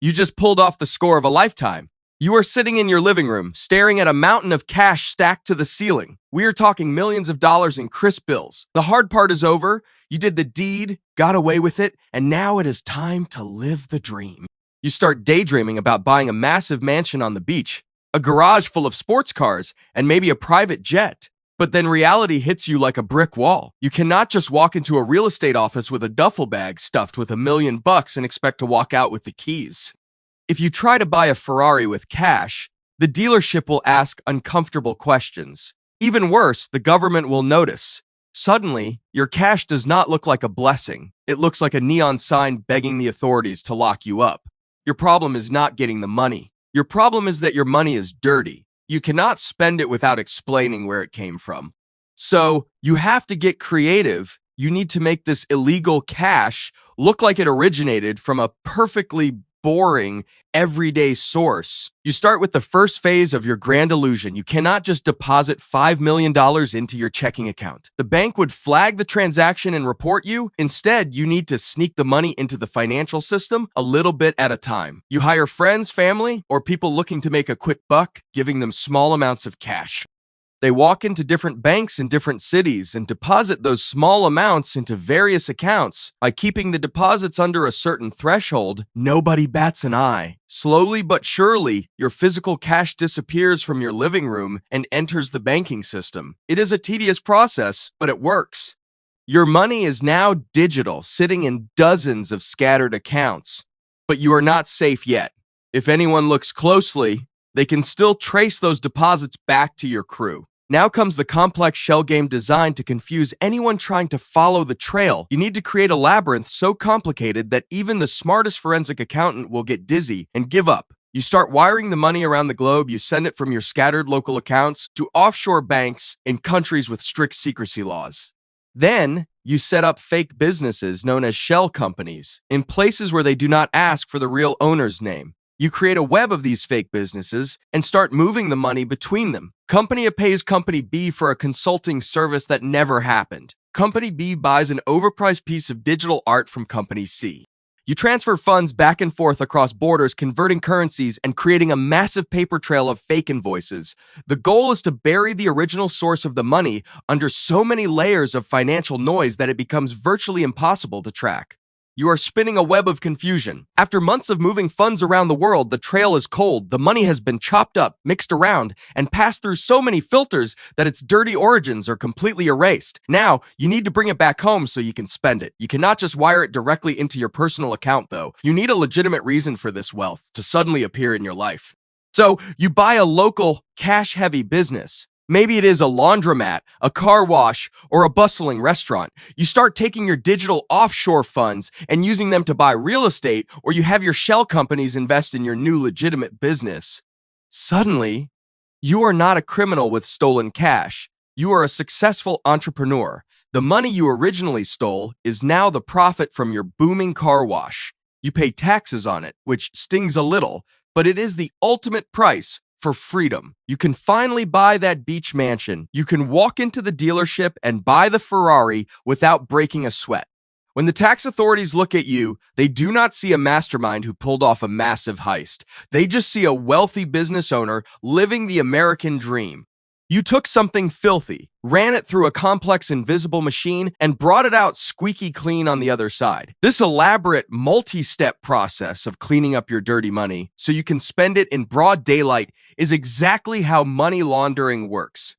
You just pulled off the score of a lifetime. You are sitting in your living room, staring at a mountain of cash stacked to the ceiling. We are talking millions of dollars in crisp bills. The hard part is over. You did the deed, got away with it, and now it is time to live the dream. You start daydreaming about buying a massive mansion on the beach, a garage full of sports cars, and maybe a private jet. But then reality hits you like a brick wall. You cannot just walk into a real estate office with a duffel bag stuffed with $1 million and expect to walk out with the keys. If you try to buy a Ferrari with cash, the dealership will ask uncomfortable questions. Even worse, the government will notice. Suddenly, your cash does not look like a blessing. It looks like a neon sign begging the authorities to lock you up. Your problem is not getting the money. Your problem is that your money is dirty. You cannot spend it without explaining where it came from. So, you have to get creative. You need to make this illegal cash look like it originated from a perfectly boring, everyday source. You start with the first phase of your grand illusion. You cannot just deposit $5 million into your checking account. The bank would flag the transaction and report you. Instead, you need to sneak the money into the financial system a little bit at a time. You hire friends, family, or people looking to make a quick buck, giving them small amounts of cash. They walk into different banks in different cities and deposit those small amounts into various accounts. By keeping the deposits under a certain threshold, nobody bats an eye. Slowly but surely, your physical cash disappears from your living room and enters the banking system. It is a tedious process, but it works. Your money is now digital, sitting in dozens of scattered accounts. But you are not safe yet. If anyone looks closely, they can still trace those deposits back to your crew. Now comes the complex shell game designed to confuse anyone trying to follow the trail. You need to create a labyrinth so complicated that even the smartest forensic accountant will get dizzy and give up. You start wiring the money around the globe. You send it from your scattered local accounts to offshore banks in countries with strict secrecy laws. Then, you set up fake businesses known as shell companies in places where they do not ask for the real owner's name. You create a web of these fake businesses and start moving the money between them. Company A pays Company B for a consulting service that never happened. Company B buys an overpriced piece of digital art from Company C. You transfer funds back and forth across borders, converting currencies and creating a massive paper trail of fake invoices. The goal is to bury the original source of the money under so many layers of financial noise that it becomes virtually impossible to track. You are spinning a web of confusion. After months of moving funds around the world, the trail is cold. The money has been chopped up, mixed around, and passed through so many filters that its dirty origins are completely erased. Now, you need to bring it back home so you can spend it. You cannot just wire it directly into your personal account, though. You need a legitimate reason for this wealth to suddenly appear in your life. So, you buy a local, cash-heavy business. Maybe it is a laundromat, a car wash, or a bustling restaurant. You start taking your digital offshore funds and using them to buy real estate, or you have your shell companies invest in your new legitimate business. Suddenly, you are not a criminal with stolen cash. You are a successful entrepreneur. The money you originally stole is now the profit from your booming car wash. You pay taxes on it, which stings a little, but it is the ultimate price for freedom. You can finally buy that beach mansion. You can walk into the dealership and buy the Ferrari without breaking a sweat. When the tax authorities look at you, they do not see a mastermind who pulled off a massive heist. They just see a wealthy business owner living the American dream. You took something filthy, ran it through a complex invisible machine, and brought it out squeaky clean on the other side. This elaborate, multi-step process of cleaning up your dirty money so you can spend it in broad daylight is exactly how money laundering works.